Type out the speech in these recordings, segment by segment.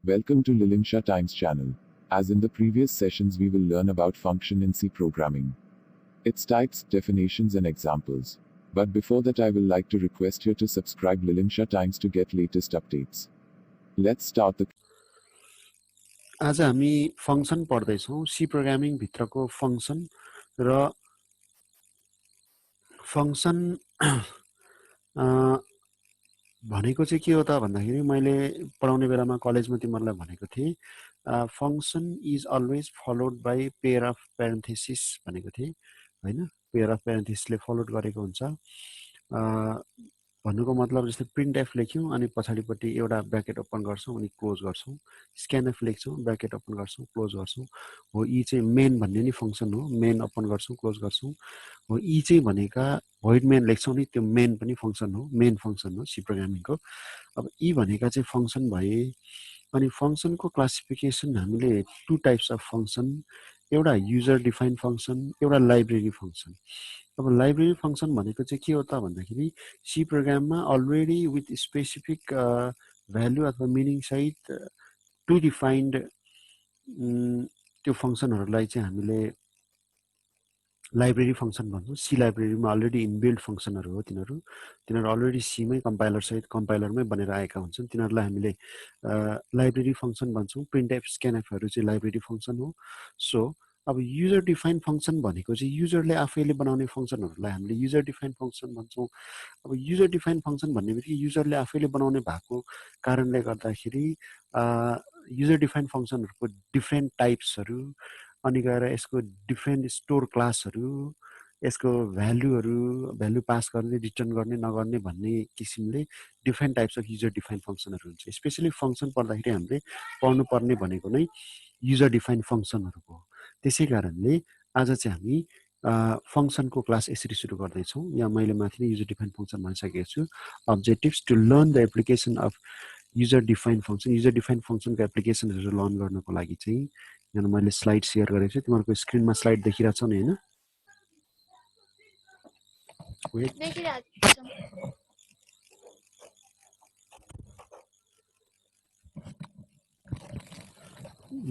Welcome to Lilimsha Times channel. As in the previous sessions, we will learn about function in C programming, its types, definitions, and examples. But before that, I will like to request you to subscribe Lilimsha Times to get latest updates. Let's start the. आज हामी function पढ्दैछौँ C programming भित्रको function र function भनेको चाहिँ के हो त भन्दाखेरि मैले पढाउने बेलामा कलेजमा तिमीहरुलाई भनेको थिए function is always followed by pair of parenthesis भनेको थिए हैन पेयर अफ प्यारेन्थेसिसले फलोड गरेको हुन्छ भन्नुको मतलब जस्तै प्रिन्ट एफ लेख्यौं अनि पछाडीपट्टि एउटा ब्र्याकेट ओपन गर्छौं अनि क्लोज गर्छौं स्क्यान एफ लेख्छौं ब्र्याकेट ओपन गर्छौं क्लोज गर्छौं हो यी चाहिँ मेन भन्ने नि फंक्सन हो मेन ओपन गर्छौं क्लोज गर्छौं हो यी चाहिँ भनेका भोइड मेन लेख्छौं नि त्यो मेन पनि फंक्सन हो मेन फंक्सन हो सी प्रोग्रामिङको अब यी भनेका चाहिँ फंक्सन भए अनि फंक्सनको क्लासिफिकेसन हामीले टु टाइप्स अफ फंक्सन एउटा युजर डिफाइन्ड फंक्सन एउटा लाइब्रेरी फंक्सन अब लाइब्रेरी फंक्सन भनेको चाहिँ के हो त भन्दाखेरि सी प्रोग्राममा अलरेडी विथ स्पेसिफिक भ्यालु अथवा मिनिङ सहित टु डिफाइन्ड त्यो फंक्सनहरुलाई चाहिँ हामीले लाइब्रेरी फंक्सन भन्छौं सी लाइब्रेरीमा अलरेडी इनबिल्ट फंक्सनहरु हो तिनीहरु अलरेडी सी मै कम्पाइलर सहित कम्पाइलरमै बनेर आएका हुन्छन् तिनीहरुलाई हामीले लाइब्रेरी फंक्सन भन्छौं प्रिन्टएफ स्क्यानएफहरु चाहिँ लाइब्रेरी फंक्सन हो सो अब युजर डिफाइन्ड फंक्सन भनेको चाहिँ युजरले आफैले बनाउने फंक्सनहरुलाई हामीले युजर डिफाइन्ड फंक्सन भन्छौं अब युजर डिफाइन्ड फंक्सन भन्नेबित्तिकै युजरले आफैले बनाउने भएको कारणले गर्दाखेरि युजर डिफाइन्ड फंक्सनहरुको डिफरेन्ट टाइप्सहरु अनि गएर यसको डिफरेन्ट स्टोर क्लासहरु यसको भ्यालु पास गर्ने रिटर्न गर्ने नगर्ने भन्ने किसिमले different types of user defined फंक्सनहरु हुन्छ स्पेशली फंक्सन पढ्दाखेरि हामीले पढ्नु पर्ने भनेको नै युजर डिफाइन्ड फंक्सनहरुको त्यसैकारणले आज चाहिँ हामी फंक्सनको क्लास यसरी सुरु गर्दै छौं यहाँ मैले माथि नै युजर डिफाइन्ड फंक्सन भनिसकेको छु objectives to learn the application of user defined फंक्सनको एप्लिकेसनहरु लर्न गर्नको लागि चाहिँ यहाँ मैले स्लाइड शेयर गरेको छु तिमीहरुको स्क्रिनमा स्लाइड देखिरहेछ नि हैन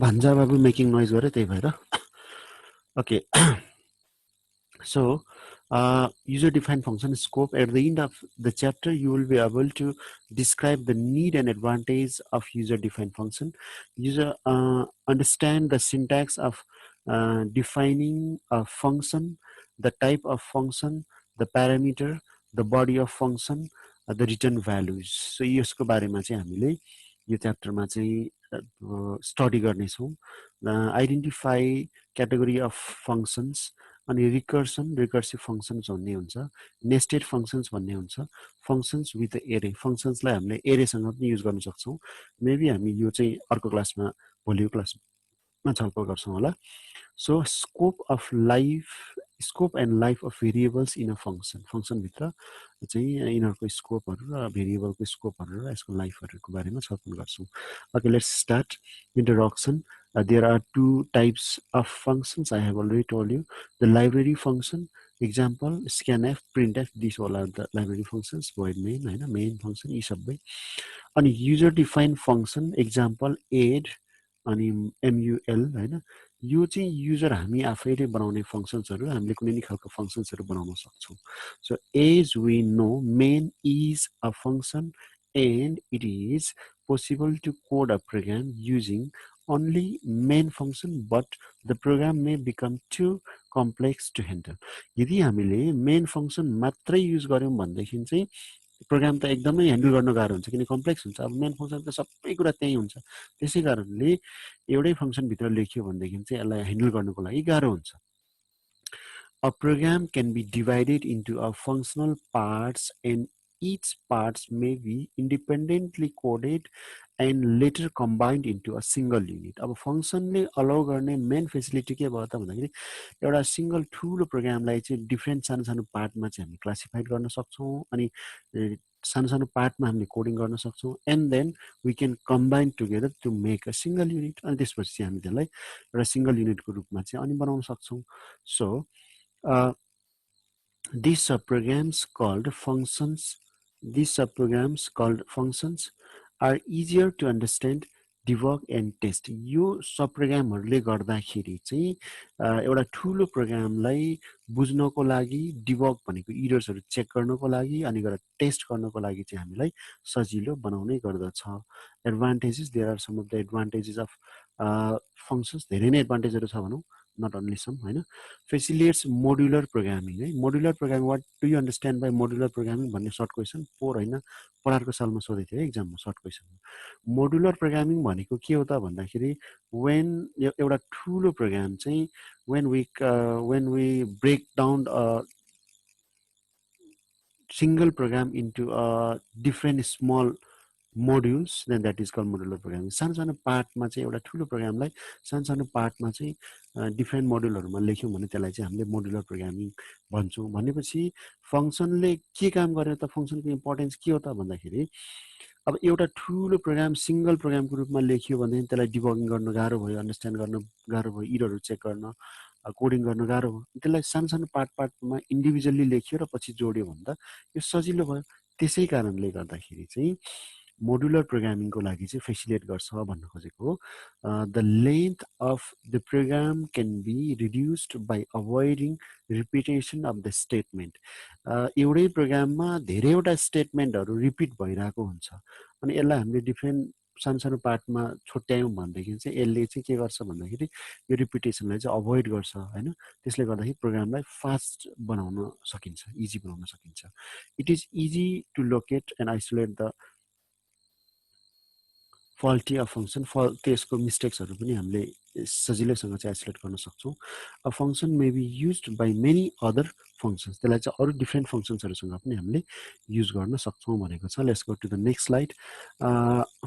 भान्जा बाबु मेकिङ नोइज गरे त्यही भएर okay so user defined function scope at the end of the chapter you will be able to describe the need and advantage of user defined function understand the syntax of defining a function the type of function the parameter the body of function the return values so यसको बारेमा चाहिँ हामीले यो च्याप्टरमा चाहिँ study गर्ने छौं identify category of functions अनि recursive functions भन्ने हुन्छ नेस्टेड फंक्शन्स भन्ने हुन्छ फंक्शन्स विथ एरे फंक्शन्सलाई हामीले एरेसँग पनि युज गर्न सक्छौं मेबी हामी यो चाहिँ अर्को क्लासमा भोलिको क्लासमा छलफल गर्छौं होला so scope and life of variables in a function भित्र चाहिँ यिनीहरुको स्कोपहरु र भेरिएबलको स्कोपहरु र यसको लाइफहरुको बारेमा छलफल गर्छौं okay let's start introduction there are two types of functions I have already told you the library function example scanf printf these all are the library functions void main हैन main function यी सबै अनि user defined function example add अनि mul हैन यो चाहिँ user हामी आफैले बनाउने फंक्शन्सहरु हामीले कुनै नि खालको फंक्शन्सहरु बनाउन सक्छौं so as we know main is a function and it is possible to code a program using only main function but the program may become too complex to handle यदि हामीले main function मात्रै use गर्यौं भन्देखि चाहिँ programme त एकदमै handle गर्न गाह्रो हुन्छ किन कम्प्लेक्स हुन्छ अब मेन फंक्सन त सबै कुरा त्यही हुन्छ त्यसैकारणले एउटै फंक्सन भित्र लेख्यो भन्देखि चाहिँ यसलाई ह्यान्डल गर्नको लागि गाह्रो हुन्छ A program can be divided into a functional parts and each parts may be independently coded and later combined into a single unit. अब फंक्सनले अलाउ गर्ने मेन फेसिलिटी के भयो त भन्दाखेरि एउटा सिंगल ठूलो प्रोग्रामलाई चाहिँ डिफरेन्ट सानो सानो पार्टमा चाहिँ हामी क्लासिफाइड गर्न सक्छौं अनि सानो सानो पार्टमा हामीले कोडिङ गर्न सक्छौं and then we can combine together to make a single unit अनि त्यसपछि चाहिँ हामी त्यसलाई एउटा सिंगल युनिटको रूपमा चाहिँ अनि बनाउन सक्छौं so these subprograms called functions are easier to understand debug and test यो सब प्रोग्रामहरूले गर्दाखेरि चाहिँ एउटा ठुलो प्रोग्रामलाई बुझ्नको लागि डिबग भनेको इरर्सहरू चेक गर्नको लागि अनि गएर टेस्ट गर्नको लागि चाहिँ हामीलाई सजिलो बनाउने गर्दछ advantages there are some of the advantages of functions धेरै नै एडभान्टेजहरू छ भनौँ नट अन्ली सम होइन फेसिलिएट्स मोडुलर प्रोग्रामिङ है modular programming what do you understand by modular programming भन्ने सर्ट क्वेसन पोर होइन पढारको सालमा सोधेको थियो है एक्जाममा सर्ट क्वेसन मोडुलर प्रोग्रामिङ भनेको के हो त भन्दाखेरि वेन एउटा ठुलो प्रोग्राम चाहिँ when we break down single program into a different small modules then that is called modular programming सानो सानो पार्टमा चाहिँ एउटा ठुलो प्रोग्रामलाई सानो सानो पार्टमा चाहिँ डिफ्रेन्ट मोड्युलहरूमा लेख्यौँ भने त्यसलाई चाहिँ हामीले मोडुलर प्रोग्रामिङ भन्छौँ भनेपछि फङ्सनले के काम गर्यो त फङ्सनको इम्पोर्टेन्स के हो त भन्दाखेरि अब एउटा ठुलो प्रोग्राम सिंगल प्रोग्रामको रूपमा लेखियो भने त्यसलाई डिबगिङ गर्न गाह्रो भयो अन्डरस्ट्यान्ड गर्न गाह्रो भयो इररहरू चेक गर्न कोडिङ गर्न गाह्रो भयो त्यसलाई सानो सानो पार्टमा इन्डिभिजुअली लेखियो र पछि जोड्यो भन्दा यो सजिलो भयो त्यसै कारणले गर्दाखेरि चाहिँ मोडुलर प्रोग्रामिङको लागि चाहिँ फेसिलिटेट गर्छ भन्न खोजेको हो the length of the program can be reduced by avoiding repetition of the statement एउटै प्रोग्राममा धेरैवटा स्टेटमेन्टहरू रिपिट भइरहेको हुन्छ अनि यसलाई हामीले डिफ्रेन्ट सानो सानो पार्टमा छुट्यायौँ भनेदेखि चाहिँ यसले चाहिँ के गर्छ भन्दाखेरि यो रिपिटेसनलाई चाहिँ अभोइड गर्छ होइन त्यसले गर्दाखेरि प्रोग्रामलाई फास्ट बनाउन सकिन्छ इजी बनाउन सकिन्छ it is easy to locate and isolate the faulty of function त्यसको मिस्टेक्सहरू पनि हामीले सजिलैसँग चाहिँ आइसोलेट गर्न सक्छौँ a function may be used by many other functions त्यसलाई चाहिँ अरू डिफ्रेन्ट फङ्सन्सहरूसँग पनि हामीले युज गर्न सक्छौँ भनेको छ let's go to the next slide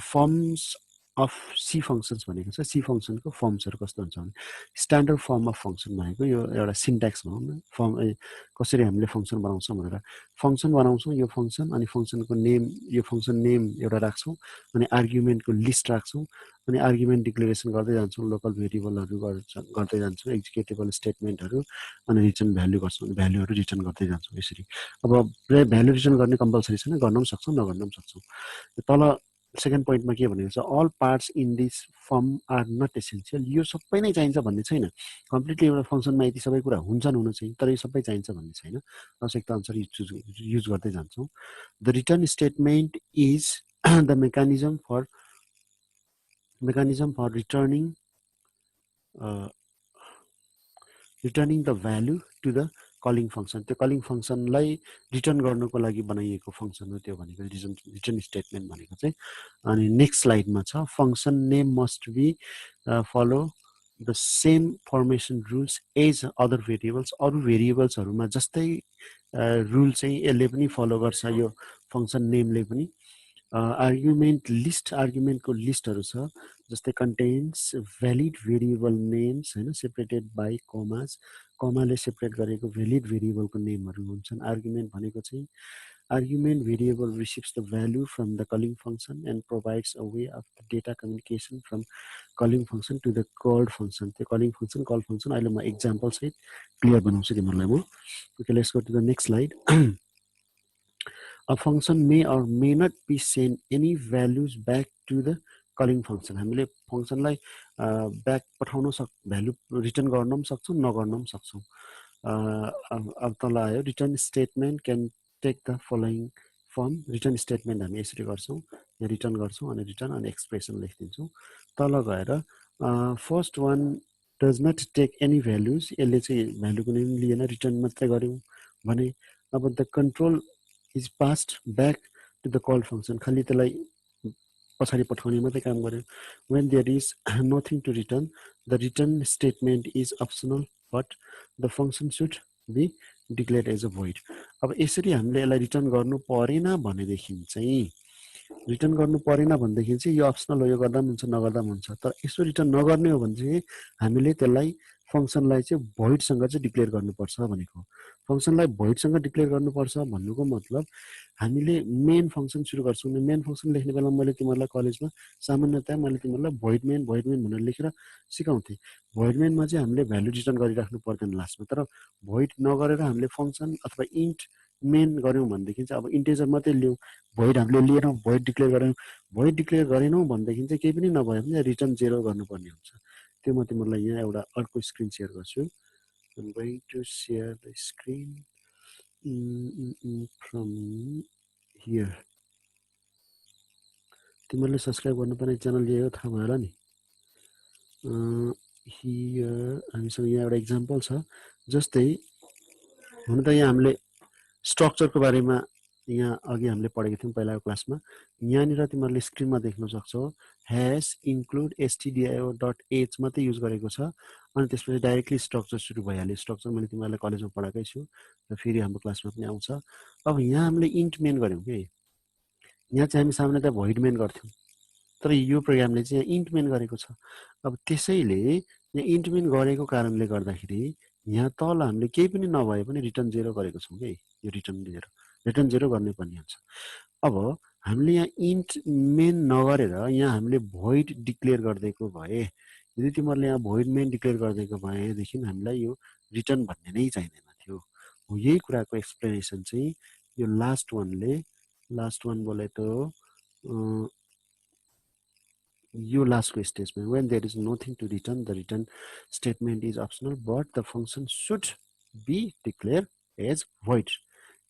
forms of C functions भनेको छ सी फङ्सनको फर्म्सहरू कस्तो हुन्छ भने स्ट्यान्डर्ड फर्म अफ फङ्सन भनेको यो एउटा सिन्ट्याक्स भनौँ न फर्म कसरी हामीले फङ्सन बनाउँछौँ भनेर फङ्सन बनाउँछौँ यो फङ्सन अनि फङ्सनको नेम यो फङ्सन नेम एउटा राख्छौँ अनि आर्ग्युमेन्टको लिस्ट राख्छौँ अनि आर्ग्युमेन्ट डिक्लेरेसन गर्दै जान्छौँ लोकल भेरिएबलहरू गर्दै जान्छौँ एक्जिक्युटेबल स्टेटमेन्टहरू अनि रिटर्न भ्याल्यु गर्छौँ भ्याल्युहरू रिटर्न गर्दै जान्छौँ यसरी अब भ्याल्यु रिटर्न गर्ने कम्पलसरी छैन गर्न पनि सक्छौँ नगर्न पनि सक्छौँ तल सेकेन्ड पोइन्टमा के भनेको छ all parts in this form are not essential यो सबै नै चाहिन्छ भन्ने छैन कम्प्लिटली एउटा फङ्सनमा यति सबै कुरा हुन्छन् हुन चाहिँ तर यो सबै चाहिन्छ भन्ने छैन आवश्यकता अनुसार युज गर्दै जान्छौँ the return statement is the mechanism for returning the value to the calling function त्यो कलिङ फङ्सनलाई रिटर्न गर्नुको लागि बनाइएको फङ्सन हो त्यो भनेको रिटर्न स्टेटमेन्ट भनेको चाहिँ अनि नेक्स्ट स्लाइडमा छ function name must be follow the same formation rules as other variables अरू भेरिएबल्सहरूमा जस्तै रुल चाहिँ यसले पनि फलो गर्छ यो फङ्सन नेमले पनि आर्ग्युमेन्टको लिस्टहरू छ जस्तै कन्टेन्स भ्यालिड भेरिएबल नेम्स होइन सेपरेटेड बाई कमाले सेपरेट गरेको भ्यालिड भेरिएबलको नेमहरू हुन्छन् आर्ग्युमेन्ट भनेको चाहिँ argument variable receives the value from the calling function and provides a way of the data communication from calling function to the called function त्यो calling function call function अहिले म example सहित clear बनाउँछु तिमीहरूलाई म okay let's go to the next slide A function may or may not be send any values back to the calling function. हामीले फङ्सनलाई back पठाउन भ्यालु रिटर्न गर्न पनि सक्छौँ नगर्न पनि सक्छौँ अब तल आयो return statement can take the following form return statement हामी यसरी गर्छौँ यहाँ रिटर्न गर्छौँ अनि रिटर्न अनि एक्सप्रेसन लेखिदिन्छौँ तल गएर first one does not take any values यसले चाहिँ भ्यालु कुनै पनि लिएन रिटर्न मात्रै गऱ्यौँ भने अब the control is passed back to the call function खालि त्यसलाई पछाडि पठाउने मात्रै काम गर्यो when there is nothing to return the return statement is optional but the function should be declare as a void अब यसरी हामीले यसलाई रिटर्न गर्नु परेन भनेदेखि चाहिँ रिटर्न गर्नु परेन भनेदेखि चाहिँ यो अप्सनल हो यो गर्दा पनि हुन्छ नगर्दा पनि हुन्छ तर यसो रिटर्न नगर्ने हो भने चाहिँ हामीले त्यसलाई फङ्सनलाई चाहिँ भोइडसँग चाहिँ डिक्लेयर गर्नुपर्छ भनेको फङ्सनलाई भोइडसँग डिक्लेयर गर्नुपर्छ भन्नुको मतलब हामीले मेन फङ्सन सुरु गर्छौँ मेन फङ्सन लेख्ने बेला मैले तिमीहरूलाई कलेजमा सामान्यतया मैले तिमीहरूलाई भोइड मेन भनेर लेखेर सिकाउँथेँ भोइड मेनमा चाहिँ हामीले भ्यालु रिटर्न गरिराख्नु पर्दैन लास्टमा तर भोइड नगरेर हामीले फङ्सन अथवा इन्ट मेन गऱ्यौँ भनेदेखि चाहिँ अब इन्टिजर मात्रै लियौँ, भोइड हामीले लिएनौँ, भोइड डिक्लेयर गऱ्यौँ, भोइड डिक्लेयर गरेनौँ भनेदेखि चाहिँ केही पनि नभए पनि रिटर्न 0 गर्नुपर्ने हुन्छ। त्यो म तिमीलाई यहाँ एउटा अर्को स्क्रिन सेयर गर्छु। I'm going to share the screen from here. तिमीहरूले सब्सक्राइब गर्नुपर्ने च्यानल यही हो, थाहा भयो होला नि। हियर हामीसँग यहाँ एउटा इक्जाम्पल छ। जस्तै हुन त यहाँ हामीले स्ट्रक्चरको बारेमा यहाँ अघि हामीले पढेको थियौँ पहिलाको क्लासमा। यहाँनिर तिमीहरूले स्क्रिनमा देख्न सक्छौ ह्यास इन्क्लुड एसटिडिआइओ डट एच मात्रै युज गरेको छ, अनि त्यसपछि डाइरेक्टली स्ट्रक्चर सुरु भइहाल्यो। स्ट्रक्चर मैले तिमीहरूलाई कलेजमा पढाएकै छु र फेरि हाम्रो क्लासमा पनि आउँछ। अब यहाँ हामीले इन्ट मेन गऱ्यौँ कि यहाँ चाहिँ हामी सामान्यतः भोइड मेन गर्थ्यौँ, तर यो प्रोग्रामले चाहिँ यहाँ इन्ट मेन गरेको छ। अब त्यसैले यहाँ इन्ट मेन गरेको कारणले गर्दाखेरि यहाँ तल हामीले केही पनि नभए पनि रिटर्न 0 गरेको छौँ कि यो रिटर्न 0 गर्नै पर्ने हुन्छ। अब हामीले यहाँ इन्ट मेन नगरेर यहाँ हामीले भोइड डिक्लेयर गरिदिएको भए, यदि तिमीहरूले यहाँ भोइड मेन डिक्लेयर गरिदिएको भएदेखि हामीलाई यो रिटर्न भन्ने नै चाहिँदैन थियो। यही कुराको एक्सप्लेनेसन चाहिँ यो लास्ट वान बोले त यो लास्टको स्टेजमा when there is nothing to return, the return statement is optional but the function should be declared as void.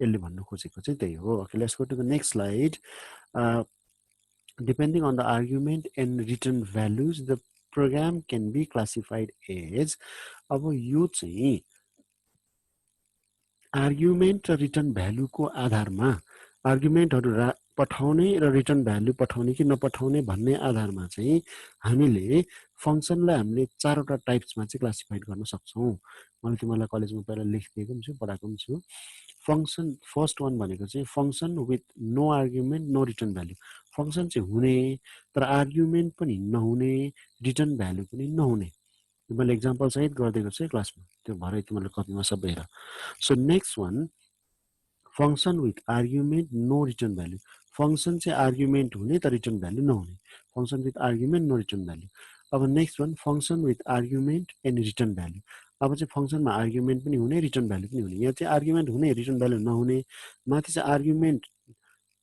यसले भन्नु खोजेको चाहिँ त्यही हो। Okay, let's go to the next slide. Depending on the argument and return values, the program can be classified as, अब यो चाहिँ argument र रिटर्न भ्यालुको आधारमा आर्ग्युमेन्टहरू पठाउने र रिटर्न भ्यालु पठाउने कि नपठाउने भन्ने आधारमा चाहिँ हामीले फङ्सनलाई हामीले 4वटा टाइप्समा चाहिँ क्लासिफाइड गर्न सक्छौँ। मैले तिमीलाई कलेजमा पहिला लेखिदिएको पनि छु, पढाएको पनि छु। फङ्सन फर्स्ट वान भनेको चाहिँ function with no argument no return value. Function चाहिँ हुने तर आर्ग्युमेन्ट पनि नहुने, रिटर्न भ्यालु पनि नहुने। मैले एक्जाम्पल सहित गरिदिएको छु क्लासमा, त्यो भरे तिमीहरूले कपीमा सबै हेर। So next one function with argument no return value. Function चाहिँ आर्ग्युमेन्ट हुने तर रिटर्न भ्यालु नहुने, function with argument no return value. अब next one function with argument and return value. अब चाहिँ फङ्सनमा आर्ग्युमेन्ट पनि हुने रिटर्न भ्यालु पनि हुने। यहाँ चाहिँ आर्ग्युमेन्ट हुने रिटर्न भ्यालु नहुने, माथि चाहिँ आर्ग्युमेन्ट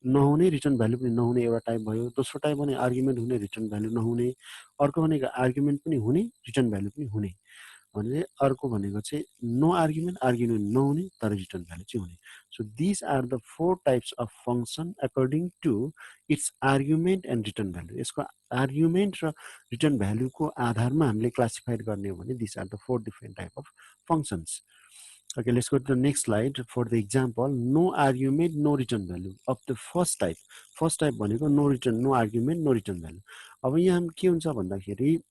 नहुने रिटर्न भ्यालु पनि नहुने एउटा टाइप भयो। दोस्रो टाइप भने आर्ग्युमेन्ट हुने रिटर्न भ्यालु नहुने, अर्को भनेको आर्ग्युमेन्ट पनि हुने रिटर्न भ्यालु पनि हुने। भने अर्को भनेको चाहिँ नो आर्ग्युमेन्ट नहुने तर रिटर्न भ्यालु चाहिँ हुने। So this are the 4 types of function according to its argument and return value. यसको आर्ग्युमेन्ट र रिटर्न भ्यालुको आधारमा हामीले क्लासिफाइड गर्ने हो भने this are the 4 different type of functions. Okay, let's go to the next slide for the example. No argument, no return value of the first type. First type भनेको no return, no argument, no return value. अब यहाँ के हुन्छ भन्दाखेरि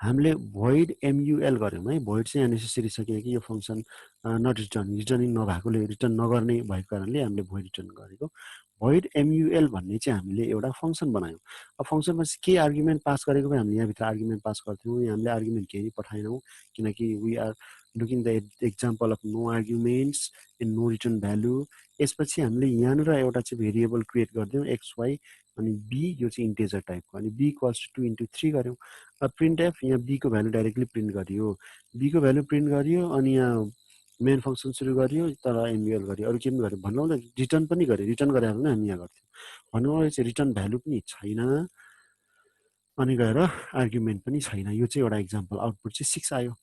हामीले void MUL गऱ्यौँ है। void चाहिँ यहाँ नेसेसरी छ किनकि यो फङ्सन नट रिटर्निङ नभएकोले रिटर्न नगर्ने भएको कारणले हामीले void रिटर्न गरेको। void MUL भन्ने चाहिँ हामीले एउटा फङ्सन बनायौँ। अब फङ्सनमा चाहिँ के आर्ग्युमेन्ट पास गरेको भए हामीले यहाँभित्र आर्ग्युमेन्ट पास गर्थ्यौँ। यहाँ हामीले आर्ग्युमेन्ट केही पठाएनौँ किनकि we are looking the example of no arguments and no return value. यसपछि हामीले यहाँनिर एउटा चाहिँ भेरिएबल क्रिएट गरिदियौँ XY अनि B, यो चाहिँ इन्टिजर टाइपको, अनि B इक्वल्स टु 2 इन्टु 3 गऱ्यौँ। प्रिन्ट एफ यहाँ B को भ्यालु डाइरेक्टली प्रिन्ट गरियो, B को भ्यालु प्रिन्ट गरियो अनि यहाँ मेन फङ्सन सुरु गरियो तर MUL गरियो, अरू के पनि गर्यो भन्नु त रिटर्न पनि गर्यो। रिटर्न गरेर पनि हामी यहाँ गर्थ्यौँ भन्नु चाहिँ रिटर्न भ्यालु पनि छैन अनि गएर आर्ग्युमेन्ट पनि छैन। यो चाहिँ एउटा इक्जाम्पल, आउटपुट चाहिँ 6 आयो।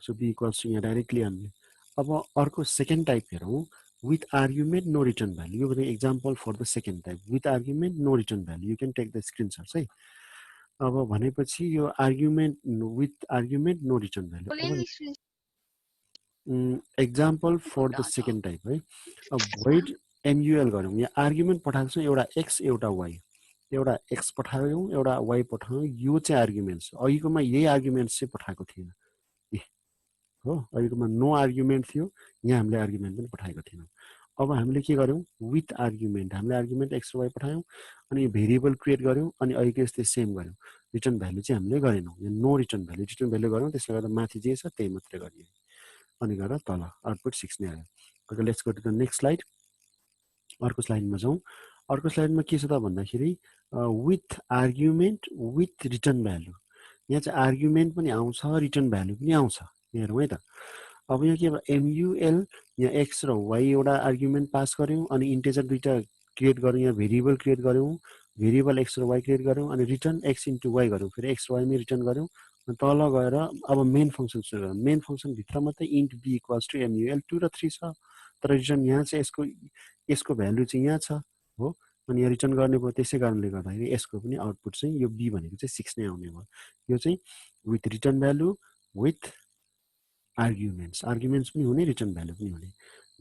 सो B इक्वल्स टु यहाँ डाइरेक्टली हामीले। अब अर्को सेकेन्ड टाइप हेरौँ with argument no return value. यो example for the second type with argument no return value. You can take the screenshots है। अब भनेपछि यो argument with argument no return value. Example for the second type है। अब void MUL गऱ्यौँ, यहाँ argument पठाएको छौँ एउटा X एउटा Y, एउटा X पठायौँ एउटा Y पठायौँ। यो चाहिँ आर्ग्युमेन्ट्स, अघिकोमा यही आर्ग्युमेन्ट्स चाहिँ पठाएको थिएन हो, अहिलेकोमा नो आर्ग्युमेन्ट थियो, यहाँ हामीले आर्ग्युमेन्ट पनि पठाएको थिएनौँ। अब हामीले के गर्यौँ विथ आर्ग्युमेन्ट, हामीले आर्ग्युमेन्ट XY पठायौँ अनि भेरिएबल क्रिएट गऱ्यौँ अनि अहिलेको यस्तै सेम गऱ्यौँ। रिटर्न भ्यालु चाहिँ हामीले गरेनौँ, यहाँ नो रिटर्न भ्यालु गऱ्यौँ, त्यसले गर्दा माथि जे छ त्यही मात्रै गरियो अनि गएर तल आउटपुट 6 नै आयो। Okay, let's go to the next slide. अर्को स्लाइडमा जाउँ। अर्को स्लाइडमा के छ त भन्दाखेरि with argument with return value. यहाँ चाहिँ आर्ग्युमेन्ट पनि आउँछ रिटर्न भ्यालु पनि आउँछ। हेरौँ है त। अब यहाँ के MUL यहाँ x र y एउटा आर्गुमेन्ट पास गर्यौं अनि इन्टिजर दुईटा क्रिएट गर्यौं यहाँ भेरिएबल क्रिएट गर्यौं भेरिएबल x र y क्रिएट गर्यौं अनि रिटर्न x इन्टु y गर्यौं फेरि x y मै रिटर्न गर्यौं अनि तल गएर अब मेन फंक्सन सुरु गर्यौं मेन फंक्सन भित्र मात्रै int b equals to MUL 2 र 3 छ तर रिटर्न यहाँ चाहिँ यसको भ्यालु चाहिँ यहाँ छ हो अनि यहाँ रिटर्न गर्ने भयो त्यसै कारणले गर्दाखेरि यसको पनि आउटपुट चाहिँ यो b भनेको चाहिँ 6 नै आउने भयो यो चाहिँ with return value with arguments पनि हुने रिटर्न भ्यालु पनि हुने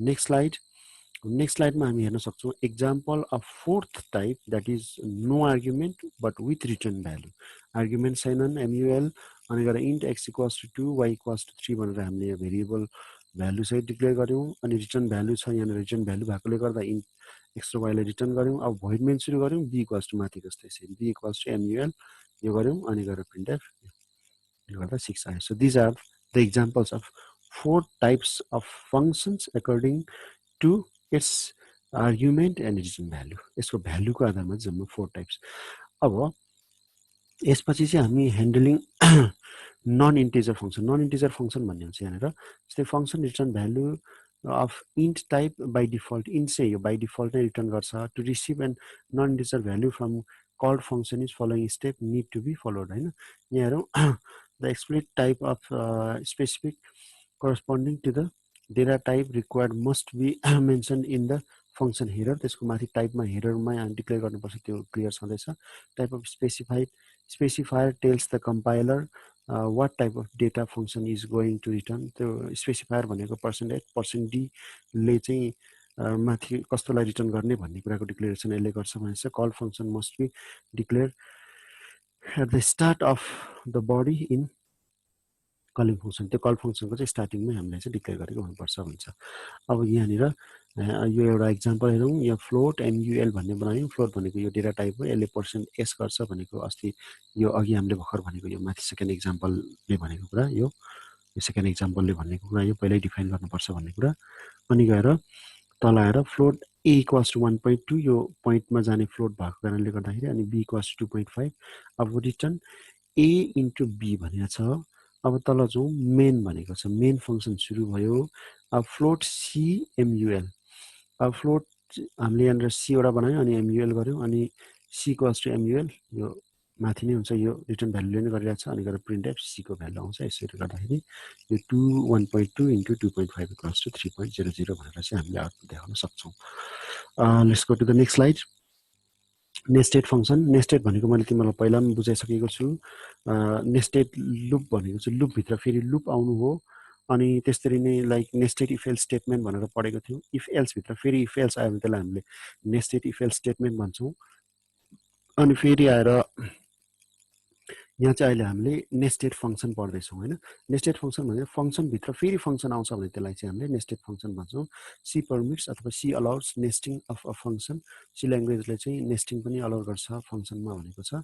नेक्स्ट स्लाइडमा हामी हेर्न सक्छौं example of fourth type that is no argument but with return value argument छैनन् MUL अनि गएर int x equals to 2 y equals to 3 भनेर हामीले यहाँ भेरिएबल भ्यालु सहित डिक्लेयर गर्यौं अनि रिटर्न भ्यालु छ यहाँ रिटर्न भ्यालु भएकोले गर्दा int x र y लाई रिटर्न गर्यौं अब भोइड मेन सुरु गर्यौं b इक्वल्स टु माथि जस्तै b इक्वल्स टु MUL यो गर्यौं अनि गएर printf यो गर्दा 6 आयो so this are the examples of 4 types of functions according to its argument and return value यसको भ्यालु को आधारमा जम्मा 4 टाइप्स अब यसपछि चाहिँ हामी ह्यान्डलिङ नन इन्टिजर फंक्सन भन्ने हुन्छ यहाँनिर जस्तै function return value of int type by default int चाहिँ यो बाइ डिफल्ट नै रिटर्न गर्छ to receive and non integer value from called function is following step need to be followed हैन यहाँ हेरौं the explicit type of specific corresponding to the data type required must be mentioned in the function header त्यसको माथि टाइपमा हेडरमा declare गर्नुपर्छ त्यो clear छँदैछ type of specifier tells the compiler what type of data function is going to return त्यो specifier भनेको %d ले चाहिँ माथि कस्तोलाई रिटर्न गर्ने भन्ने कुराको डिक्लेरेसन यसले गर्छ भनेपछि call function must be declare at the start of the body in calling function त्यो कल फंक्सनको चाहिँ स्टार्टिङमै हामीले चाहिँ डिक्लेयर गरेको हुनुपर्छ भन्छ अब यहाँनिर यो एउटा एक्जाम्पल हेरौं यहाँ फ्लोट MUL भन्ने बनायौं फ्लोट भनेको यो डेटा टाइप हो यसले %s गर्छ भनेको अस्ति यो अघि हामीले भर्खर भनेको यो माथि सेकेन्ड एक्जाम्पलले भनेको कुरा यो सेकेन्ड एक्जाम्पलले भनेको कुरा यो पहिल्यै डिफाइन गर्नुपर्छ भन्ने कुरा अनि गएर तल आएर फ्लोट a इक्वल्स टु 1.2 यो पोइन्टमा जाने फ्लोट भएको कारणले गर्दाखेरि अनि b इक्वल्स टु 2.5 अब रिटर्न a इन्टु b भनेको छ अब तल जाउँ मेन भनेको छ मेन फंक्सन सुरु भयो अब फ्लोट c MUL अब फ्लोट हामीले यहाँनिर c वटा बनायौं अनि MUL गर्यौं अनि c इक्वल्स टु MUL यो माथि नै हुन्छ यो रिटर्न भ्यालुले नै गरिरहेको छ अनि गएर प्रिन्टएफ c को भ्यालु आउँछ यसरी गर्दाखेरि यो 1.2 इन्टु 2.5 इक्वल्स टु 3.00 भनेर चाहिँ हामीले आउटपुट देखाउन सक्छौं let's go to the next slide nested function nested भनेको मैले तिमीलाई पहिला पनि बुझाइसकेको छु नेस्टेड लुप भनेको चाहिँ लुप भित्र फेरि लुप आउनु हो अनि त्यसरी नै like nested if else statement भनेर पढेको थियौ इफ एल्स भित्र फेरि इफ एल्स आयो भने त्यसलाई हामीले नेस्टेड इफ एल्स स्टेटमेन्ट भन्छौं अनि फेरि आएर यहाँ चाहिँ अहिले हामीले नेस्टेड फंक्सन पढ्दै छौं हैन नेस्टेड फंक्सन भनेको फंक्सन भित्र फेरि फंक्सन आउँछ भने त्यसलाई चाहिँ हामीले नेस्टेड फंक्सन भन्छौं सी परमिट्स अथवा C allows nesting of a function C ल्याङ्ग्वेजले चाहिँ नेस्टिङ पनि अलाउ गर्छ फंक्सनमा भनेको छ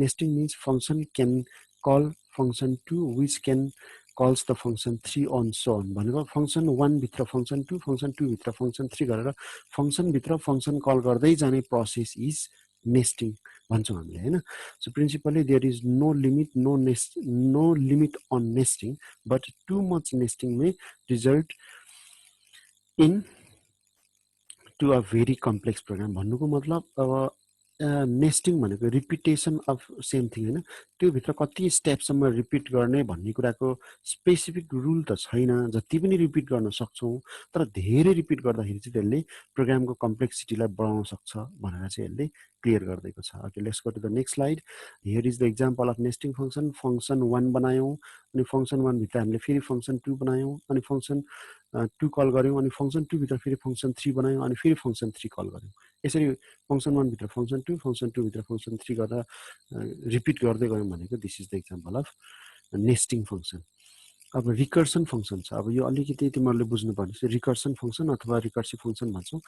nesting means function can call function 2 which can calls the function 3 on so on भनेको फंक्सन 1 भित्र फंक्सन 2 फंक्सन 2 भित्र फंक्सन 3 गरेर फंक्सन भित्र फंक्सन कल गर्दै जाने प्रोसेस इज नेस्टिङ भन्छौं हामीले हैन so principally there is no limit on nesting but too much nesting may result into a very complex program भन्नुको मतलब अब नेस्टिङ भनेको रिपिटेसन अफ सेम थिङ हैन त्यो भित्र कति स्टेपसम्म रिपिट गर्ने भन्ने कुराको स्पेसिफिक रुल त छैन जति पनि रिपिट गर्न सक्छौं तर धेरै रिपिट गर्दाखेरि चाहिँ त्यसले प्रोग्रामको कम्प्लेक्सिटीलाई बढाउन सक्छ भनेर चाहिँ यसले क्लियर गर्दैको छ okay let's go to the next slide here is the example of nesting function 1 बनायौं अनि फंक्सन 1 भित्र हामीले फेरि फंक्सन 2 बनायौं अनि फंक्सन 2 कल गर्यौं अनि फंक्सन 2 भित्र फेरि फंक्सन 3 बनायौं अनि फेरि फंक्सन 3 कल गर्यौं यसरी फंक्सन 1 भित्र फंक्सन 2 फंक्सन 2 भित्र फंक्सन 3 गर्दा रिपिट गर्दै गयौं भनेको this is the example of nesting function अब रिकर्सन फंक्सन छ अब यो अलिकति तिमीहरुले बुझ्नु पर्ने रिकर्सन फंक्सन अथवा रिकर्सिभ फंक्सन भन्छौं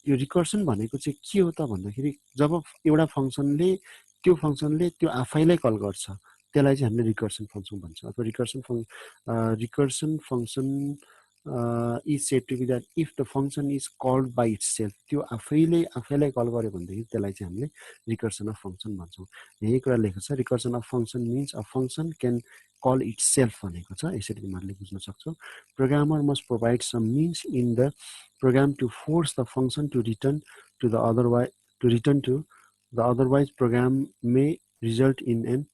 यो रिकर्सन भनेको चाहिँ के हो त भन्दाखेरि जब एउटा फंक्सनले त्यो आफैलाई कल गर्छ त्यसलाई चाहिँ हामीले रिकर्सन फंक्सन भन्छौं अथवा recursion function is said to be that if the function is called by itself, त्यो आफैलाई कल गर्यो भनेदेखि त्यसलाई चाहिँ हामीले रिकर्सन अफ फंक्शन भन्छौँ। यही कुरा लेखेको छ, recursion of function means a function can call itself भनेको छ। यसरी तिमीहरूले बुझ्न सक्छौ। Programmer must provide some means in the program to force the function to return to the otherwise program may result in an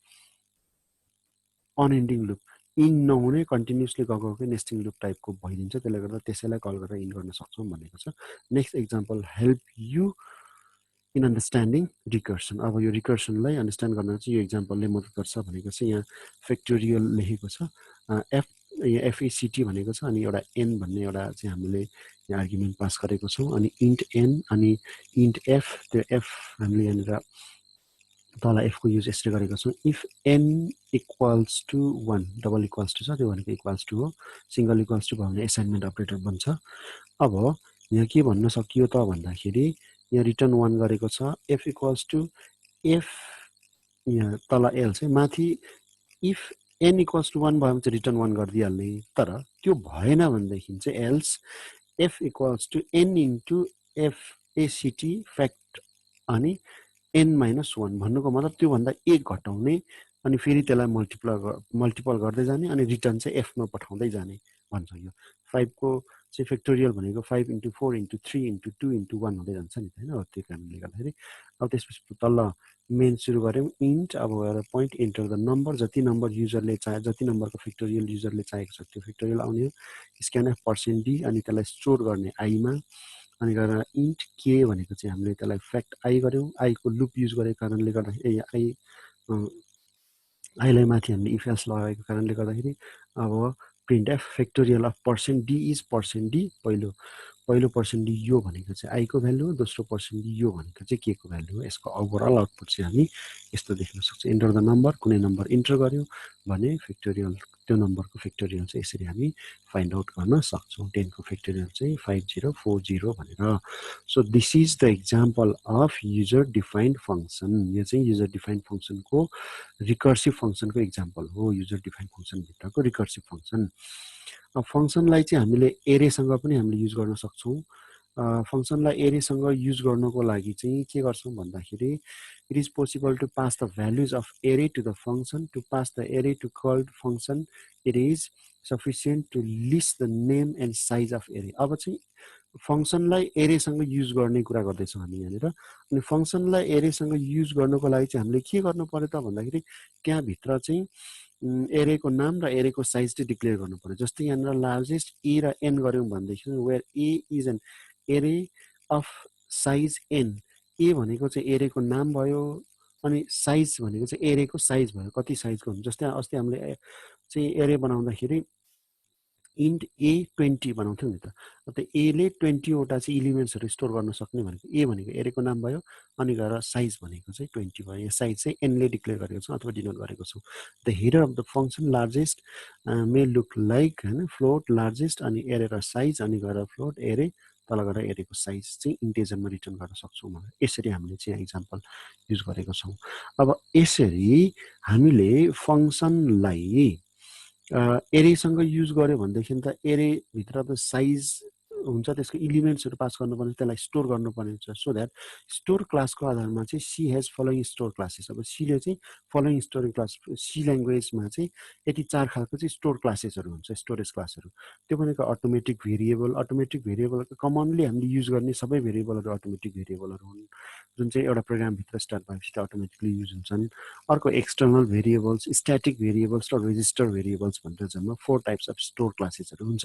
unending loop. इन नहुने continuously गएको nesting loop टाइपको भइदिन्छ, त्यसले गर्दा त्यसैलाई कल गरेर इन गर्न सक्छौँ भनेको छ। Next example help you in understanding recursion. अब यो रिकर्सनलाई अन्डरस्ट्यान्ड गर्न चाहिँ यो एक्जाम्पलले मद्दत गर्छ भनेको चाहिँ यहाँ फ्याक्टोरियल लेखेको छ, एफएसिटी भनेको छ, अनि एउटा एन भन्ने एउटा चाहिँ हामीले यहाँ आर्ग्युमेन्ट पास गरेको छौँ, अनि इन्ट एन अनि इन्ट एफ, त्यो एफ हामीले यहाँनिर तल एफ को युज यसरी गरेको छौँ। If n equals to 1, double equals to छ, त्यो भनेको इक्वल्स टु हो, सिङ्गल इक्वल्स टु भयो भने एसाइनमेन्ट अपरेटर बन्छ। अब यहाँ के भन्न सकियो त भन्दाखेरि यहाँ रिटर्न 1 गरेको छ, एफ इक्वल्स टु एफ, यहाँ तल एल चाहिँ माथि इफ एन इक्वल्स टु 1 भयो भने चाहिँ रिटर्न 1 गरिदिइहाल्ने, तर त्यो भएन भनेदेखि चाहिँ else f equals to n into f एसिटी फ्याक्ट अनि n -1 भन्नुको मतलब त्योभन्दा 1 घटाउने अनि फेरि त्यसलाई मल्टिपल गर्दै जाने अनि रिटर्न चाहिँ f मा पठाउँदै जाने भन्छ। यो 5 को चाहिँ फ्याक्टोरियल भनेको 5 × 4 × 3 × 2 × 1 हुँदै जान्छ नि हैन। अब त्यो कारणले गर्दाखेरि अब त्यसपछि तल मेन सुरु गर्यौं इन्ट, अब गएर पोइन्ट इन्टर द नम्बर, जति नम्बर युजरले चाहे जति नम्बरको फ्याक्टोरियल युजरले चाहेको छ त्यो फ्याक्टोरियल आउने हो। स्क्यानएफ % d अनि त्यसलाई स्टोर गर्ने i मा, अनि गएर इन्ट के भनेको चाहिँ हामीले त्यसलाई फ्याक्ट आई गर्यौं, आई को लुप युज गरेको कारणले गर्दाखेरि आईलाई माथि हामीले इफ एल्स लगाएको कारणले गर्दाखेरि अब print F factorial of % d is % d, पहिलो % d यो भनेको चाहिँ आई को भ्यालु हो, दोस्रो % d यो भनेको चाहिँ के को भ्यालु हो। यसको ओभरअल आउटपुट चाहिँ हामी यस्तो देख्न सक्छौँ। इन्टर द नम्बर, कुनै नम्बर इन्टर गर्यो भने फ्याक्टोरियल त्यो नम्बरको फ्याक्टोरियल चाहिँ यसरी हामी फाइन्ड आउट गर्न सक्छौँ। 10 को फ्याक्टोरियल चाहिँ 5040 भनेर। So this is the example of user defined function. यो चाहिँ युजर डिफाइन्ड फंक्सनको रिकर्सिभ फंक्सनको एक्जाम्पल हो, युजर डिफाइन्ड फंक्सन भित्रको रिकर्सिभ फंक्सन। अब फंक्सनलाई चाहिँ हामीले एरेसँग पनि हामीले युज गर्न सक्छौँ। फंक्सनलाई एरेसँग युज गर्नको लागि चाहिँ के गर्छौँ भन्दाखेरि it is possible to pass the values of array to the function. To pass the array to called function it is sufficient to list the name and size of array. अब चाहिँ फंक्सनलाई एरेसँग use गर्ने कुरा गर्दैछौँ हामी यहाँनिर। अनि फंक्सनलाई एरेसँग use गर्नको लागि चाहिँ हामीले के गर्नु पर्यो त भन्दाखेरि त्यहाँभित्र चाहिँ एरेको नाम र एरेको साइज चाहिँ डिक्लेयर गर्नु पर्यो। जस्तै यहाँनिर लार्जेस्ट ए र एन गऱ्यौँ भनेदेखि where A is an array of size N, A भनेको चाहिँ एरेको नाम भयो अनि साइज भनेको चाहिँ एरेको साइज भयो, कति साइजको हुन्छ। जस्तै अस्ति हामीले चाहिँ एरे बनाउँदाखेरि इन्ट ए 20 बनाउँथ्यौँ नि त, त्यो एले 20 वटा चाहिँ इलिमेन्ट्सहरू स्टोर गर्न सक्ने भनेको ए भनेको एरेको नाम भयो, अनि गएर साइज भनेको चाहिँ 20 भयो। यहाँ साइज चाहिँ एनले डिक्लेयर गरेको छौँ अथवा डिनोट गरेको छौँ। The header of the function largest may look like हैन फ्लोट लार्जेस्ट अनि एरे र साइज अनि गएर फ्लोट एरे तल गएर एरेको साइज चाहिँ इन्टिजरमा रिटर्न गर्न सक्छौँ भनेर यसरी हामीले चाहिँ एक्जाम्पल युज गरेको छौँ। अब यसरी हामीले फंक्सनलाई एरेसँग युज गर्यो भनेदेखि त एरेभित्र त साइज हुन्छ, त्यसको इलिमेन्ट्सहरू पास गर्नुपर्ने, त्यसलाई स्टोर गर्नुपर्ने हुन्छ। सो द्याट स्टोर क्लासको आधारमा चाहिँ she has following store classes. अब सीले चाहिँ फलोइङ स्टोर क्लास, सी ल्याङ्ग्वेजमा चाहिँ यति 4 खालको चाहिँ स्टोर क्लासेसहरू हुन्छ, स्टोरेज क्लासहरू। त्यो भनेको अटोमेटिक भेरिएबल कमनली हामीले युज गर्ने सबै भेरिएबलहरू अटोमेटिक भेरिएबलहरू हुन्, जुन चाहिँ एउटा प्रोग्रामभित्र स्टार्ट भएपछि त अटोमेटिकली युज हुन्छन्। अर्को एक्सटर्नल भेरिएबल्स, स्ट्याटिक भेरिएबल्स र रेजिस्टर भेरिएबल्स भनेर जम्मा 4 टाइप्स अफ स्टोर क्लासेसहरू हुन्छ।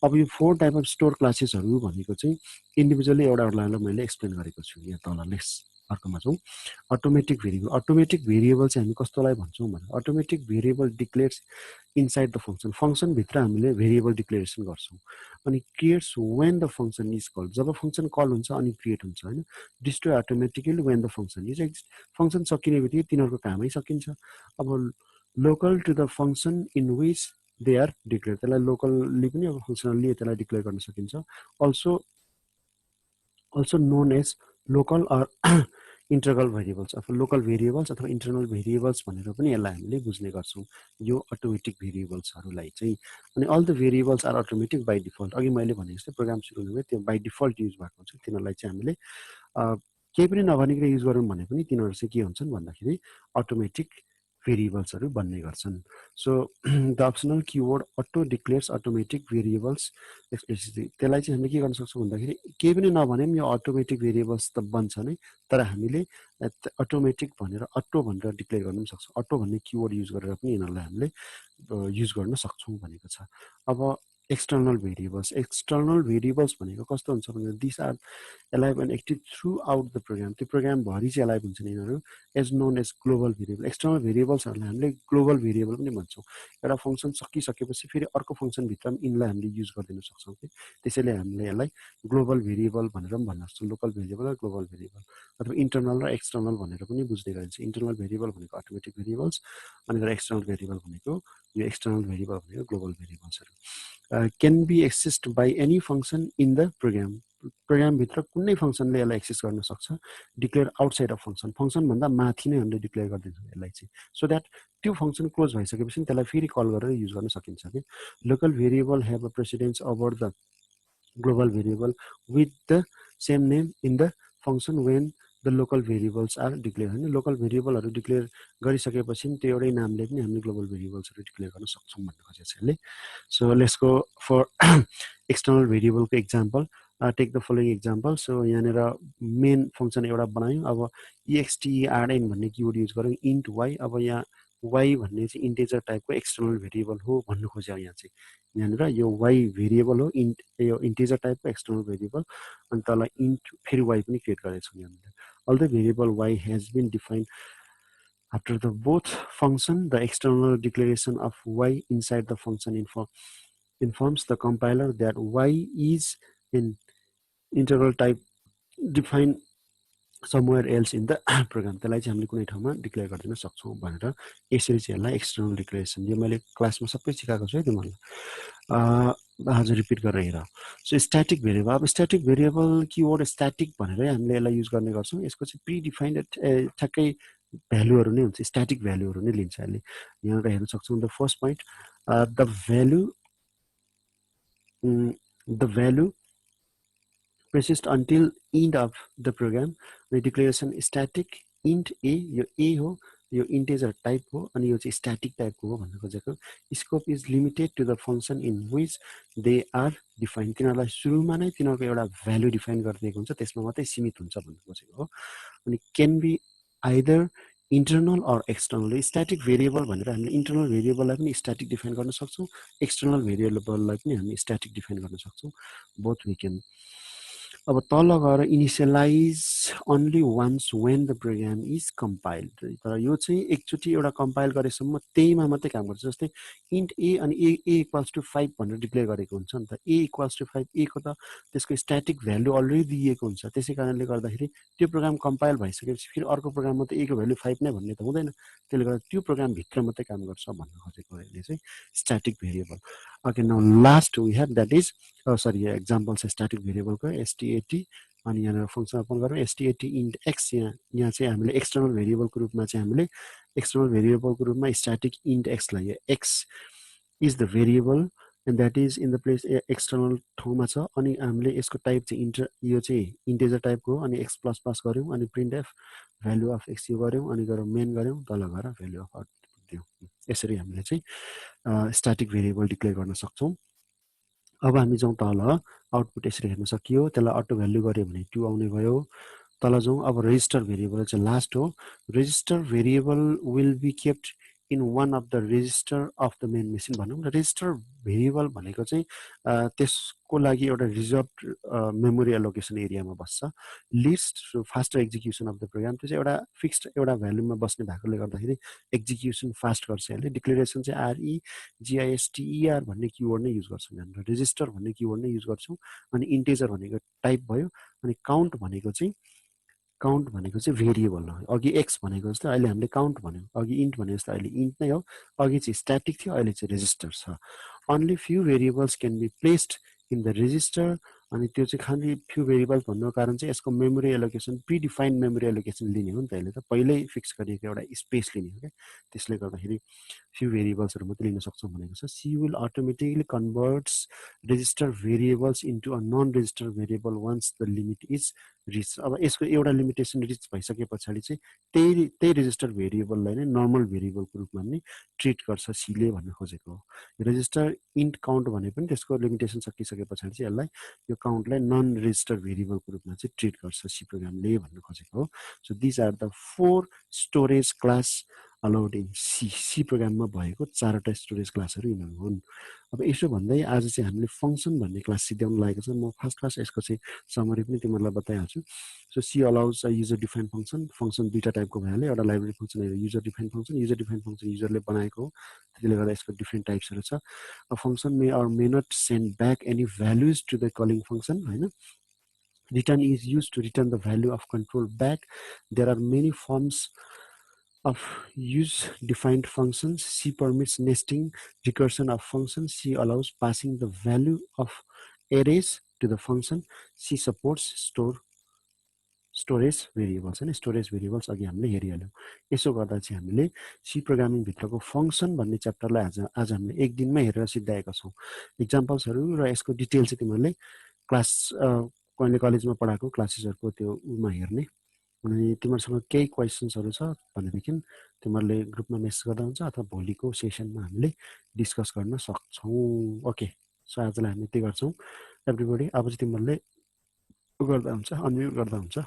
अब यो 4 टाइप अफ स्टोर क्लासेसहरू भनेको चाहिँ इन्डिभिजुअली एउटालाई मैले एक्सप्लेन गरेको छु। यहाँ तल नेक्स्ट अर्कोमा छौँ अटोमेटिक भेरिएबल चाहिँ हामी कस्तोलाई भन्छौँ भने automatic variable declares inside the function. फंक्सनभित्र हामीले भेरिएबल डिक्लेरेसन गर्छौँ अनि creates when the function is called, जब फंक्सन कल हुन्छ अनि क्रिएट हुन्छ हैन। Destroy automatically when the function is exist, function सकिने बित्तिकै तिनीहरूको कामै सकिन्छ। अब local to the function in which they are declare, त्यसलाई लोकल्ली पनि अब फंक्सनली त्यसलाई डिक्लेयर गर्न सकिन्छ। Also known as local or internal variables अथवा लोकल भेरिएबल्स अथवा इन्टरनल भेरिएबल्स भनेर पनि यसलाई हामीले बुझ्ने गर्छौँ यो अटोमेटिक भेरिएबल्सहरूलाई चाहिँ। अनि all the variables are automatic by default, अघि मैले भने जस्तै प्रोग्राम सुरु हुँदा त्यो बाई डिफल्ट युज भएको हुन्छ, तिनीहरूलाई चाहिँ हामीले केही पनि नभनिकन युज गरौँ भने पनि तिनीहरू चाहिँ के हुन्छन् भन्दाखेरि अटोमेटिक भेरिएबल्सहरू बन्ने गर्छन्। So the optional keyword auto declares automatic variables explicitly, त्यसलाई चाहिँ हामीले के गर्न सक्छौँ भन्दाखेरि केही पनि नभने पनि यो अटोमेटिक भेरिएबल्स त बन्छ नै, तर हामीले अटोमेटिक भनेर अटो भनेर डिक्लेयर गर्न पनि सक्छौँ। अटो भन्ने किवर्ड युज गरेर पनि यिनीहरूलाई हामीले युज गर्न सक्छौँ भनेको छ। अब एक्सटर्नल भेरिएबल्स, एक्सटर्नल भेरिएबल्स भनेको कस्तो हुन्छ भने this are alive and active throughout the program, त्यो प्रोग्रामभरि चाहिँ एलाइभ हुन्छन् यिनीहरू, as known as global variable. External भेरिएबल्सहरूलाई हामीले ग्लोबल भेरिएबल पनि भन्छौँ। एउटा फङ्सन सकिसकेपछि फेरि अर्को फङ्सनभित्र पनि यिनलाई हामीले युज गरिदिन सक्छौँ कि, त्यसैले हामीले यसलाई ग्लोबल भेरिएबल भनेर पनि भन्न सक्छौँ, लोकल भेरिएबल र ग्लोबल भेरिएबल, अथवा इन्टरनल र एक्सटर्नल भनेर पनि बुझ्ने गरिन्छ। इन्टरनल भेरिएबल भनेको अटोमेटिक भेरिएबल्स, अनि एक्सटर्नल भेरिएबल भनेको यो एक्सटर्नल भेरिएबल भनेको ग्लोबल भेरिएबल्सहरू। Can be accessed by any function in the program, प्रोग्रामभित्र कुनै फङ्सनले यसलाई एक्सेस गर्न सक्छ। डिक्लेयर आउटसाइड अफ फङ्सन, फङ्सनभन्दा माथि नै हामीले डिक्लेयर गरिदिन्छौँ यसलाई चाहिँ, सो द्याट त्यो फङ्सन क्लोज भइसकेपछि त्यसलाई फेरि कल गरेर युज गर्न सकिन्छ कि। Local variable have a precedence over the global variable with the same name in the function when the local variables are declare, होइन लोकल भेरिएबलहरू डिक्लेयर गरिसकेपछि त्यो एउटै नामले पनि हामीले ग्लोबल भेरिएबल्सहरू डिक्लेयर गर्न सक्छौँ भन्नु खोजेको छ यसले। So let's go for external भेरिएबलको example, take the following example. So यहाँनिर मेन फङ्सन एउटा बनायौँ, अब EXTERN भन्ने किवर्ड युज गऱ्यौँ, इन्ट वाइ। अब यहाँ वाइ भन्ने चाहिँ इन्टेजर टाइपको एक्सटर्नल भेरिएबल हो भन्नु खोज्यो यहाँ चाहिँ, यहाँनिर यो वाइ भेरिएबल हो, यो इन्टेजर टाइपको एक्सटर्नल भेरिएबल, अनि तल इन्ट फेरि वाइ पनि क्रिएट गरेको छौँ यहाँनिर। All the variable y has been defined after the both function, the external declaration of y inside the function informs the compiler that y is an integral type defined somewhere else in the program, त्यसलाई चाहिँ हामीले कुनै ठाउँमा declare गरिदिन सक्छौँ भनेर यसरी चाहिँ यसलाई एक्सटर्नल डिक्लेरेसन, यो मैले क्लासमा सबै सिकाएको छु है तिमीहरूलाई, आज रिपिट गरेर हेर। सो स्ट्याटिक भेरिएबल, अब स्ट्याटिक भेरिएबल किवर्ड स्ट्याटिक भनेरै हामीले यसलाई युज गर्ने गर्छौँ। यसको चाहिँ प्रिडिफाइन्ड ठ्याक्कै भ्यालुहरू नै हुन्छ, स्ट्याटिक भ्यालुहरू नै लिन्छ यसले। यहाँनिर हेर्न सक्छौँ the first point, the value persist until end of the program, the declaration static int a, यो a हो, यो इन्टेजर टाइप हो, अनि यो चाहिँ स्ट्याटिक टाइपको हो भन्नु खोजेको। Scope is limited to the function in which they are defined, तिनीहरूलाई सुरुमा नै तिनीहरूको एउटा भ्यालु डिफाइन गरिदिएको हुन्छ, त्यसमा मात्रै सीमित हुन्छ भन्नु खोजेको हो। अनि can be either internal or external, static variable भनेर हामीले इन्टरनल भेरिएबललाई पनि स्ट्याटिक डिफाइन गर्न सक्छौँ, एक्सटर्नल भेरिएबललाई पनि हामी स्ट्याटिक डिफाइन गर्न सक्छौँ, बोथ वी क्यान। अब तल गएर initialise only once when the program is compiled, तर यो चाहिँ एकचोटि एउटा कम्पाइल गरेसम्म त्यहीमा मात्रै काम गर्छ। जस्तै इन्ट ए अनि ए इक्वल्स टु 5 भनेर डिक्लेयर गरेको हुन्छ नि त, ए इक्वल्स टु 5, ए को त त्यसको स्ट्याटिक भ्यालु अलरेडी दिएको हुन्छ, त्यसै कारणले गर्दाखेरि त्यो प्रोग्राम कम्पाइल भइसकेपछि फेरि अर्को प्रोग्राममा त ए को भ्यालु 5 नै भन्ने त हुँदैन, त्यसले गर्दा त्यो प्रोग्रामभित्र मात्रै काम गर्छ भन्न खोजेको यसले चाहिँ static variable. Okay, now last we have that is sorry example छ स्ट्याटिक भेरिएबलको STAT, अनि यहाँनिर फङ्सन ओपन गरौँ STAT इन्ट एक्स, यहाँ चाहिँ हामीले एक्सटर्नल भेरिएबलको रूपमा चाहिँ हामीले एक्सटर्नल भेरिएबलको रूपमा स्ट्याटिक इन्ट एक्सलाई, X is the variable and that is in the place external ठाउँमा छ, अनि हामीले यसको टाइप चाहिँ यो चाहिँ इन्टेजर टाइपको हो, अनि एक्स प्लस पास गऱ्यौँ, अनि print F value of x यो गऱ्यौँ, अनि गएर मेन गऱ्यौँ, तल गएर भ्यालु अफ आउटपुट दियौँ। यसरी हामीले चाहिँ स्ट्याटिक भेरिएबल डिक्लेयर गर्न सक्छौँ। अब हामी जाउँ तल, आउटपुट यसरी हेर्न सकियो, त्यसलाई अटो भ्यालु गऱ्यो भने 2 आउने भयो। तल जाउँ, अब रेजिस्टर भेरिएबल चाहिँ लास्ट हो। Register variable will be kept in one of the register of the main machine भनौँ न। रेजिस्टर भेरिएबल भनेको चाहिँ त्यसको लागि एउटा रिजर्भ मेमोरी एलोकेसन एरियामा बस्छ, list faster execution of the program, त्यो चाहिँ एउटा फिक्स्ड एउटा भ्यालुमा बस्ने भएकोले गर्दाखेरि एक्जिक्युसन फास्ट गर्छ यसले। डिक्लेरेसन चाहिँ REGISTER भन्ने किवर्ड नै युज गर्छौँ यहाँनिर, रेजिस्टर भन्ने किवर्ड नै युज गर्छौँ, अनि इन्टेजर भनेको टाइप भयो, अनि काउन्ट भनेको चाहिँ भेरिएबल हो। अघि एक्स भनेको जस्तो अहिले हामीले काउन्ट भन्यौँ, अघि इन्ट भनेको जस्तो अहिले इन्ट नै हो, अघि चाहिँ स्ट्याटिक थियो, अहिले चाहिँ रेजिस्टर छ। Only few variables can be placed in the register अनि त्यो चाहिँ खालि फ्यु भेरिएबल भन्नुको कारण चाहिँ यसको memory allocation predefined memory allocation लिने हो नि त यसले त पहिल्यै फिक्स गरिएको एउटा स्पेस लिने हो क्या त्यसले गर्दाखेरि फ्यु भेरिएबल्सहरू मात्रै लिन सक्छौँ भनेको छ C will automatically converts register variables into a non register variable once the limit is reach अब यसको एउटा लिमिटेसन रिच भइसके पछाडि चाहिँ त्यही रेजिस्टर भेरिएबललाई नै नर्मल भेरिएबलको रूपमा नै ट्रिट गर्छ सीले भन्न खोजेको हो रेजिस्टर इन्ट काउन्ट भने पनि त्यसको लिमिटेसन सकिसके पछाडि चाहिँ यसलाई यो काउन्टलाई नन रेजिस्टर भेरिएबलको रूपमा चाहिँ ट्रिट गर्छ सी प्रोग्रामले भन्न खोजेको हो so these are the 4 storage class allowed in C प्रोग्राममा भएको 4वटा स्टोरेज क्लासहरू यिनीहरू हुन् अब यसो भन्दै आज चाहिँ हामीले फङ्सन भन्ने क्लास सिध्याउन लागेको छ म फर्स्ट क्लास यसको चाहिँ समरी पनि तिमीहरूलाई बताइहाल्छु so C allows a user define function दुईवटा टाइपको भइहाल्यो एउटा library function user define function युजरले बनाएको हो त्यसले गर्दा यसको डिफ्रेन्ट टाइप्सहरू छ a function may or may not send back any values to the calling function होइन return is used to return the value of control back. There are many forms of use defined functions. C permits nesting, recursion of functions. C allows passing the value of arrays to the function. C supports storage variables होइन storage variables अघि हामीले हेरिहाल्यौँ यसो गर्दा चाहिँ हामीले C प्रोग्रामिङभित्रको function भन्ने च्याप्टरलाई आज हामीले एक दिनमै हेरेर सिद्धाएका छौँ इक्जाम्पल्सहरू र यसको डिटेल चाहिँ तिमीहरूले क्लास कहिले कलेजमा पढाएको क्लासेसहरूको त्यो उमा हेर्ने अनि तिमीहरूसँग केही क्वेसन्सहरू छ भनेदेखि तिमीहरूले ग्रुपमा मेसेज गर्दा हुन्छ अथवा भोलिको सेसनमा हामीले डिस्कस गर्न सक्छौँ ओके सो आजलाई हामी यति गर्छौँ एभ्रिबडी अब चाहिँ तिमीहरूले गर्दा हुन्छ अनम्युट गर्दा हुन्छ